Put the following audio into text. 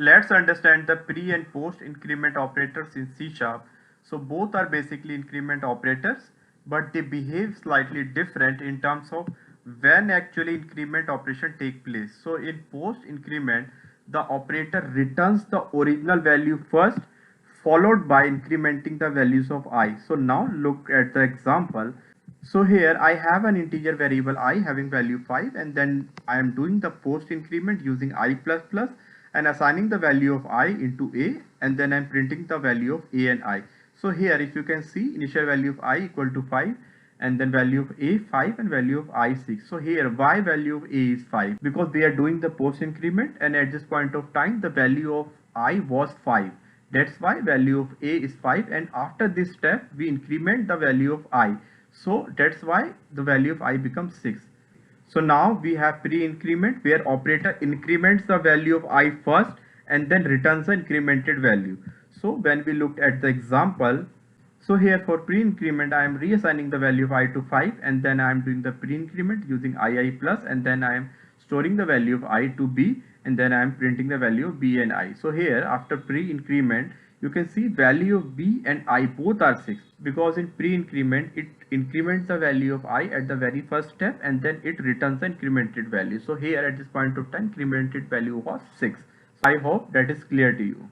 Let's understand the pre and post increment operators in C sharp. So both are basically increment operators, but they behave slightly different in terms of when actually increment operation take place. So in post increment, the operator returns the original value first, followed by incrementing the values of I. So now look at the example. So here I have an integer variable I having value 5, and then I am doing the post increment using I++ and assigning the value of I into A, and then I'm printing the value of A and I. So here if you can see, initial value of I equal to 5, and then value of A 5 and value of I 6. So here why value of A is 5? Because we are doing the post increment, and at this point of time the value of I was 5. That's why value of A is 5, and after this step we increment the value of I. So that's why the value of I becomes 6. So now we have pre-increment where operator increments the value of I first and then returns the incremented value. So when we looked at the example, so here for pre-increment I am reassigning the value of I to 5, and then I am doing the pre-increment using II plus, and then I am storing the value of I to B, and then I am printing the value of B and I. So here after pre-increment you can see value of B and I both are 6, because in pre-increment it increments the value of I at the very first step, and then it returns the incremented value. So here at this point of time incremented value was 6. So I hope that is clear to you.